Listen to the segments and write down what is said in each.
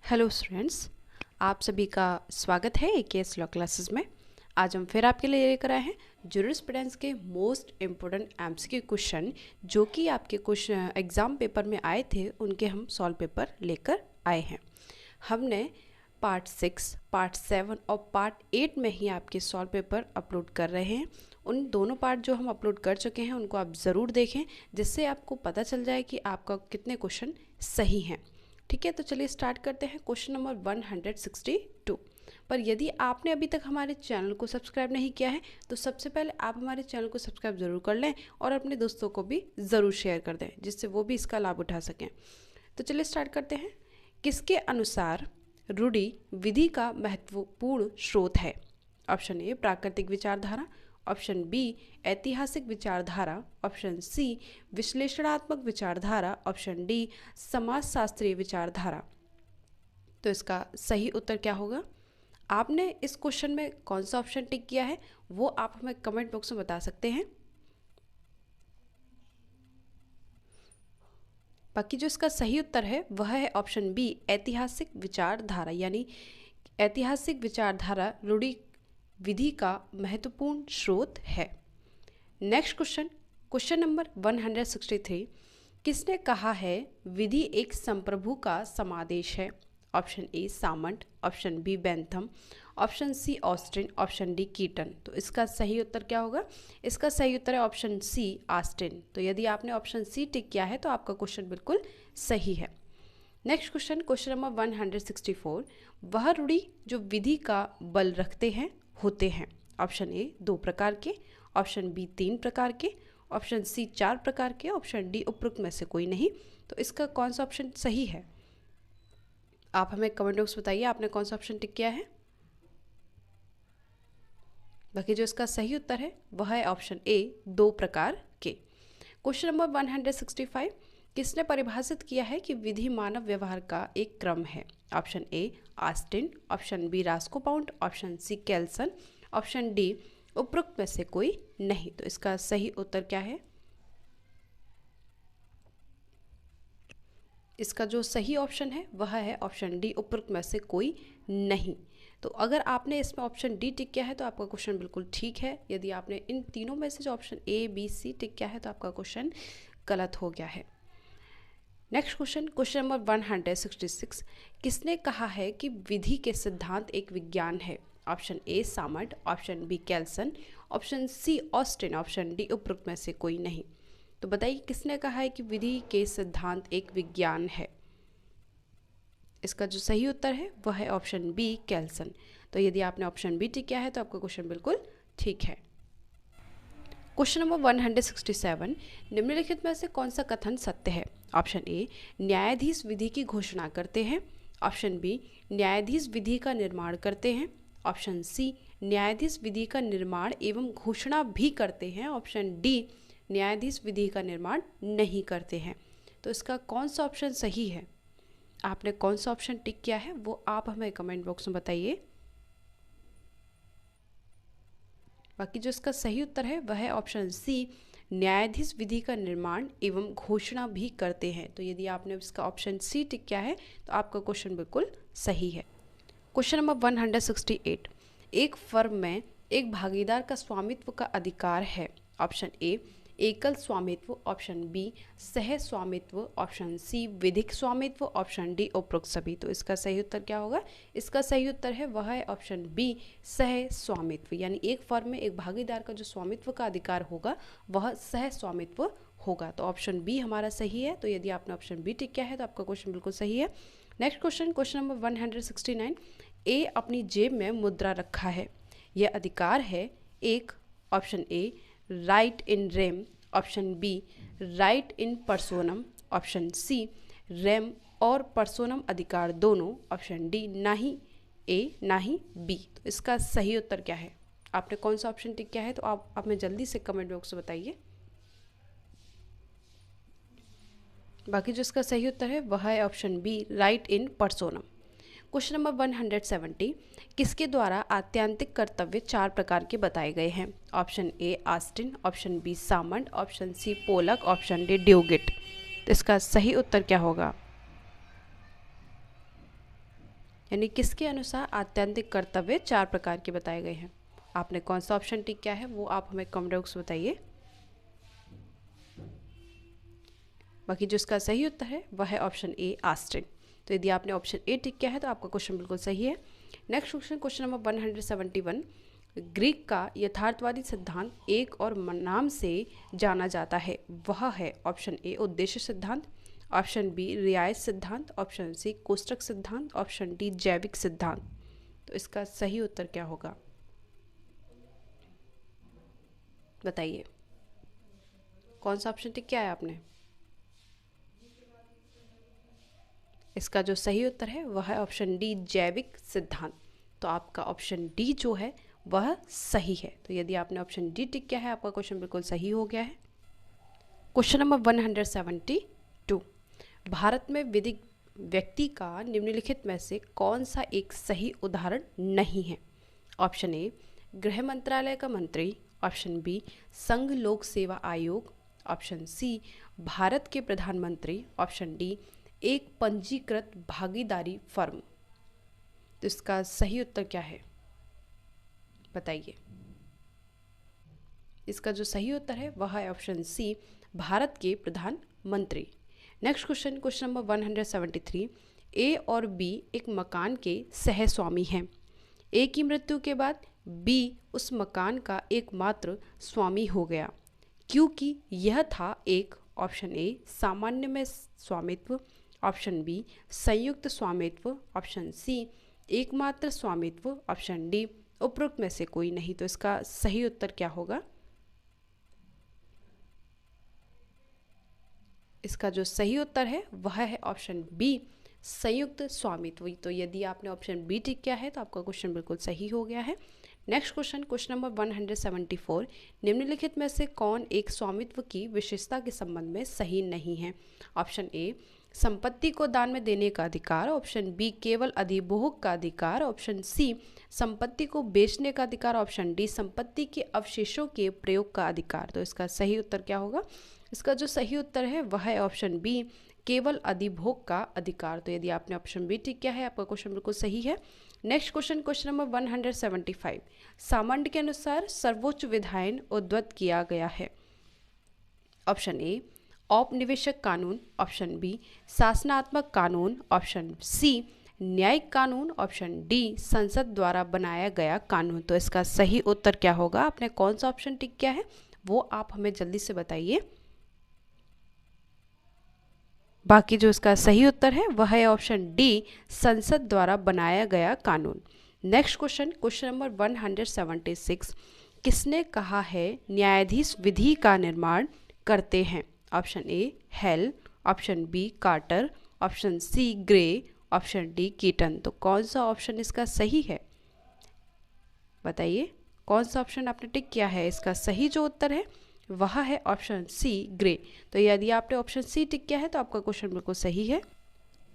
Hello students, आप सभी का स्वागत है AKS लॉ क्लासेस में। आज हम फिर आपके लिए लेकर आए हैं जूरिस्प्रूडेंस के मोस्ट इम्पोर्टेंट एमसीक्यू क्वेश्चन जो कि आपके कुछ एग्ज़ाम पेपर में आए थे, उनके हम सॉल्व पेपर लेकर आए हैं। हमने पार्ट 6, पार्ट 7 और पार्ट 8 में ही आपके सॉल्व पेपर अपलोड कर रहे हैं। उन दोनों पार्ट जो हम अपलोड कर चुके हैं उनको आप ज़रूर देखें, जिससे आपको पता चल जाए कि आपका कितने क्वेश्चन सही हैं। ठीक है, तो चलिए स्टार्ट करते हैं क्वेश्चन नंबर 162 पर। यदि आपने अभी तक हमारे चैनल को सब्सक्राइब नहीं किया है तो सबसे पहले आप हमारे चैनल को सब्सक्राइब ज़रूर कर लें और अपने दोस्तों को भी ज़रूर शेयर कर दें, जिससे वो भी इसका लाभ उठा सकें। तो चलिए स्टार्ट करते हैं। किसके अनुसार रूढ़ि विधि का महत्वपूर्ण स्रोत है? ऑप्शन ए प्राकृतिक विचारधारा, ऑप्शन बी ऐतिहासिक विचारधारा, ऑप्शन सी विश्लेषणात्मक विचारधारा, ऑप्शन डी समाजशास्त्रीय विचारधारा। तो इसका सही उत्तर क्या होगा? आपने इस क्वेश्चन में कौन सा ऑप्शन टिक किया है वो आप हमें कमेंट बॉक्स में बता सकते हैं। बाकी जो इसका सही उत्तर है वह है ऑप्शन बी ऐतिहासिक विचारधारा, यानी ऐतिहासिक विचारधारा रूढ़ि विधि का महत्वपूर्ण स्रोत है। Next question, question number 163। किसने कहा है विधि एक संप्रभु का समादेश है? Option A Salmond, option B Bentham, option C Austin, option D Keeton. तो इसका सही उत्तर क्या होगा? इसका सही उत्तर है ऑप्शन सी ऑस्टिन। तो यदि आपने ऑप्शन सी टिक किया है तो आपका क्वेश्चन बिल्कुल सही है। Next question, question number 164। वह रूढ़ि जो विधि का बल रखते हैं होते हैं? ऑप्शन ए 2 प्रकार के, ऑप्शन बी 3 प्रकार के, ऑप्शन सी 4 प्रकार के, ऑप्शन डी उपरोक्त में से कोई नहीं। तो इसका कौन सा ऑप्शन सही है? आप हमें कमेंट बॉक्स बताइए आपने कौन सा ऑप्शन टिक किया है। बाकी जो इसका सही उत्तर है वह है ऑप्शन ए 2 प्रकार के। Question number 165। किसने परिभाषित किया है कि विधि मानव व्यवहार का एक क्रम है? Option A Austin, option B Roscoe Pound, option C Kelsen, option D उपरोक्त में से कोई नहीं। तो इसका सही उत्तर क्या है? इसका जो सही ऑप्शन है वह है ऑप्शन डी उपरोक्त में से कोई नहीं। तो अगर आपने इसमें ऑप्शन डी टिक किया है तो आपका क्वेश्चन बिल्कुल ठीक है। यदि आपने इन तीनों में से जो ऑप्शन ए बी सी टिक किया है तो आपका क्वेश्चन गलत हो गया है। Next question, question number 166। किसने कहा है कि विधि के सिद्धांत एक विज्ञान है? Option A Salmond, option B Kelsen, option C Austin, option D उपरोक्त में से कोई नहीं। तो बताइए किसने कहा है कि विधि के सिद्धांत एक विज्ञान है? इसका जो सही उत्तर है वह है ऑप्शन बी केल्सन। तो यदि आपने ऑप्शन बी टिक किया है तो आपका क्वेश्चन बिल्कुल ठीक है। Question number 167। निम्नलिखित में से कौन सा कथन सत्य है? ऑप्शन ए न्यायाधीश विधि की घोषणा करते हैं, ऑप्शन बी न्यायाधीश विधि का निर्माण करते हैं, ऑप्शन सी न्यायाधीश विधि का निर्माण एवं घोषणा भी करते हैं, ऑप्शन डी न्यायाधीश विधि का निर्माण नहीं करते हैं। तो इसका कौन सा ऑप्शन सही है? आपने कौन सा ऑप्शन टिक किया है वो आप हमें कमेंट बॉक्स में बताइए। बाकी जो इसका सही उत्तर है वह है ऑप्शन सी न्यायाधीश विधि का निर्माण एवं घोषणा भी करते हैं। तो यदि आपने इसका ऑप्शन सी टिक किया है तो आपका क्वेश्चन बिल्कुल सही है। Question number 168। एक फर्म में एक भागीदार का स्वामित्व का अधिकार है? ऑप्शन ए एकल स्वामित्व, ऑप्शन बी सह स्वामित्व, ऑप्शन सी विधिक स्वामित्व, ऑप्शन डी उपरोक्त सभी। तो इसका सही उत्तर क्या होगा? इसका सही उत्तर है वह है ऑप्शन बी सह स्वामित्व, यानी एक फर्म में एक भागीदार का जो स्वामित्व का अधिकार होगा वह सह स्वामित्व होगा। तो ऑप्शन बी हमारा सही है। तो यदि आपने ऑप्शन बी टिक किया है तो आपका क्वेश्चन बिल्कुल सही है। Next question, question number 169। ए अपनी जेब में मुद्रा रखा है, यह अधिकार है? एक, option A right in rem, option B right in personam, option C rem और पर्सोनम अधिकार दोनों, ऑप्शन डी ना ही ए ना ही बी। तो इसका सही उत्तर क्या है? आपने कौन सा ऑप्शन टिक किया है तो आप हमें जल्दी से कमेंट बॉक्स में बताइए। बाकी जो इसका सही उत्तर है वह है option B right in personam. Question number 170। किसके द्वारा आत्यांतिक कर्तव्य 4 प्रकार के बताए गए हैं? Option A Austin, option B Salmond, option C Pollock, option D Duguit. तो इसका सही उत्तर क्या होगा? यानी किसके अनुसार आत्यंतिक कर्तव्य 4 प्रकार के बताए गए हैं। आपने कौन सा ऑप्शन टिक किया है वो आप हमें कमेंट बॉक्स में बताइए। बाकी जो इसका सही उत्तर है वह है ऑप्शन ए ऑस्टिन। तो यदि आपने ऑप्शन ए टिक किया है तो आपका क्वेश्चन बिल्कुल सही है। Next question, question number 171, Greek का यथार्थवादी सिद्धांत एक और नाम से जाना जाता है, वह है ऑप्शन ए उद्देश्य सिद्धांत, ऑप्शन बी रियायत सिद्धांत, ऑप्शन सी कोष्टक सिद्धांत, ऑप्शन डी जैविक सिद्धांत। तो इसका सही उत्तर क्या होगा बताइए। कौन सा ऑप्शन टिक किया है आपने? इसका जो सही उत्तर है वह है ऑप्शन डी जैविक सिद्धांत। तो आपका ऑप्शन डी जो है वह सही है। तो यदि आपने ऑप्शन डी टिक किया है आपका क्वेश्चन बिल्कुल सही हो गया है। क्वेश्चन नंबर 172, भारत में विधिक व्यक्ति का निम्नलिखित में से कौन सा एक सही उदाहरण नहीं है? ऑप्शन ए गृह मंत्रालय का मंत्री, ऑप्शन बी संघ लोक सेवा आयोग, ऑप्शन सी भारत के प्रधानमंत्री, ऑप्शन डी एक पंजीकृत भागीदारी फर्म। तो इसका सही उत्तर क्या है बताइए। इसका जो सही उत्तर है वह है ऑप्शन सी भारत के प्रधानमंत्री। नेक्स्ट क्वेश्चन, क्वेश्चन नंबर 173, ए और बी एक मकान के सहस्वामी हैं। ए की मृत्यु के बाद बी उस मकान का एकमात्र स्वामी हो गया क्योंकि यह था एक, ऑप्शन ए सामान्य में स्वामित्व, ऑप्शन बी संयुक्त स्वामित्व, ऑप्शन सी एकमात्र स्वामित्व, ऑप्शन डी उपरोक्त में से कोई नहीं। तो इसका सही उत्तर क्या होगा? इसका जो सही उत्तर है वह है ऑप्शन बी संयुक्त स्वामित्व। तो यदि आपने ऑप्शन बी टिक किया है तो आपका क्वेश्चन बिल्कुल सही हो गया है। नेक्स्ट क्वेश्चन, क्वेश्चन नंबर 174, निम्नलिखित में से कौन एक स्वामित्व की विशेषता के संबंध में सही नहीं है? ऑप्शन ए संपत्ति को दान में देने का अधिकार, ऑप्शन बी केवल अधिभोग का अधिकार, ऑप्शन सी संपत्ति को बेचने का अधिकार, ऑप्शन डी संपत्ति के अवशेषों के प्रयोग का अधिकार। तो इसका सही उत्तर क्या होगा? इसका जो सही उत्तर है वह है ऑप्शन बी केवल अधिभोग का अधिकार। तो यदि आपने ऑप्शन बी टिक किया है आपका क्वेश्चन बिल्कुल सही है। नेक्स्ट क्वेश्चन, क्वेश्चन नंबर 175, सामान्य के अनुसार सर्वोच्च विधायन उद्धृत किया गया है। ऑप्शन ए औपनिवेशिक कानून, ऑप्शन बी शासनात्मक कानून, ऑप्शन सी न्यायिक कानून, ऑप्शन डी संसद द्वारा बनाया गया कानून। तो इसका सही उत्तर क्या होगा? आपने कौन सा ऑप्शन टिक किया है वो आप हमें जल्दी से बताइए। बाकी जो इसका सही उत्तर है वह है ऑप्शन डी संसद द्वारा बनाया गया कानून। नेक्स्ट क्वेश्चन, क्वेश्चन नंबर 176, किसने कहा है न्यायाधीश विधि का निर्माण करते हैं? Option A Hale, option B Carter, option C Grey, option D Keeton. तो कौन सा ऑप्शन इसका सही है बताइए। कौन सा ऑप्शन आपने टिक किया है? इसका सही जो उत्तर है वह है ऑप्शन सी ग्रे। तो यदि आपने ऑप्शन सी टिक किया है तो आपका क्वेश्चन बिल्कुल सही है।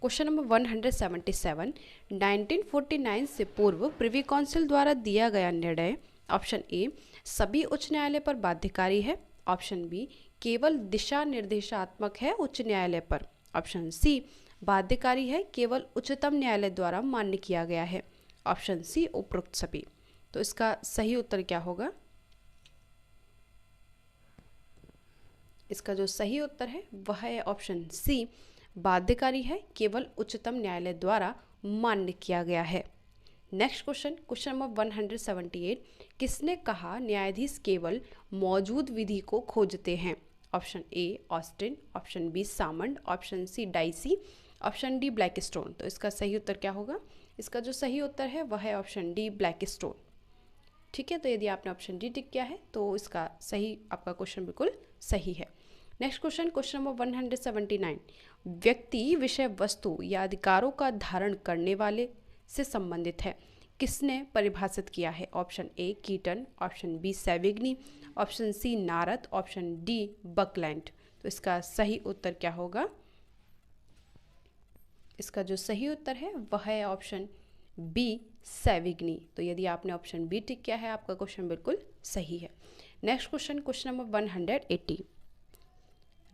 क्वेश्चन नंबर 177, 1949 से पूर्व प्रिवी काउंसिल द्वारा दिया गया निर्णय, ऑप्शन ए सभी उच्च न्यायालय पर बाध्यकारी है, ऑप्शन बी केवल दिशा निर्देशात्मक है उच्च न्यायालय पर, ऑप्शन सी बाध्यकारी है केवल उच्चतम न्यायालय द्वारा मान्य किया गया है, ऑप्शन सी उपरोक्त सभी। तो इसका सही उत्तर क्या होगा? इसका जो सही उत्तर है वह है ऑप्शन सी बाध्यकारी है केवल उच्चतम न्यायालय द्वारा मान्य किया गया है। नेक्स्ट क्वेश्चन, क्वेश्चन नंबर 178, किसने कहा न्यायाधीश केवल मौजूद विधि को खोजते हैं? Option A Austin, option B Salmond, option C Dicey, option D Blackstone. तो इसका सही उत्तर क्या होगा? इसका जो सही उत्तर है वह है ऑप्शन डी ब्लैकस्टोन। ठीक है, तो यदि आपने ऑप्शन डी टिक किया है तो इसका सही आपका क्वेश्चन बिल्कुल सही है। नेक्स्ट क्वेश्चन, क्वेश्चन नंबर 179, व्यक्ति विषय वस्तु या अधिकारों का धारण करने वाले से संबंधित है, किसने परिभाषित किया है? Option A Keeton, option B Savigny, option C Narad, option D Buckland. तो इसका सही उत्तर क्या होगा? इसका जो सही उत्तर है वह है ऑप्शन बी सेविग्नी। तो यदि आपने ऑप्शन बी टिक किया है आपका क्वेश्चन बिल्कुल सही है। नेक्स्ट क्वेश्चन, क्वेश्चन नंबर 180,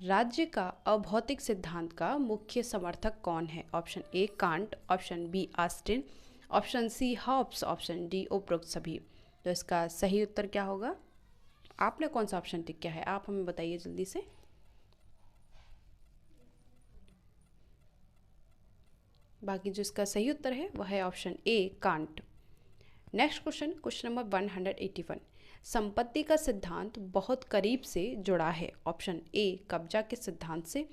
राज्य का अभौतिक सिद्धांत का मुख्य समर्थक कौन है? Option A Kant, option B Austin, option C Hobbes, option D उपरोक्त सभी। तो इसका सही उत्तर क्या होगा? आपने कौन सा ऑप्शन टिक किया है, आप हमें बताइए जल्दी से। बाकी जो इसका सही उत्तर है वह है option A can't. Next question, question number 181। संपत्ति का सिद्धांत बहुत करीब से जुड़ा है। ऑप्शन ए कब्जा के सिद्धांत से,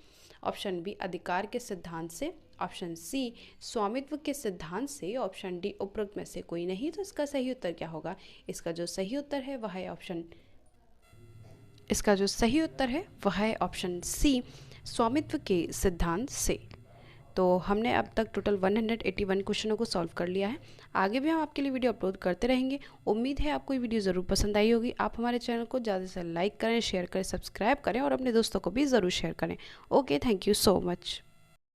ऑप्शन बी अधिकार के सिद्धांत से, ऑप्शन सी स्वामित्व के सिद्धांत से, ऑप्शन डी उपरोक्त में से कोई नहीं। तो इसका सही उत्तर क्या होगा? इसका जो सही उत्तर है वह है ऑप्शन सी स्वामित्व के सिद्धांत से। तो हमने अब तक टोटल 181 क्वेश्चनों को सॉल्व कर लिया है। आगे भी हम आपके लिए वीडियो अपलोड करते रहेंगे। उम्मीद है आपको ये वीडियो ज़रूर पसंद आई होगी। आप हमारे चैनल को ज़्यादा से लाइक करें, शेयर करें, सब्सक्राइब करें और अपने दोस्तों को भी ज़रूर शेयर करें। Okay, thank you so much.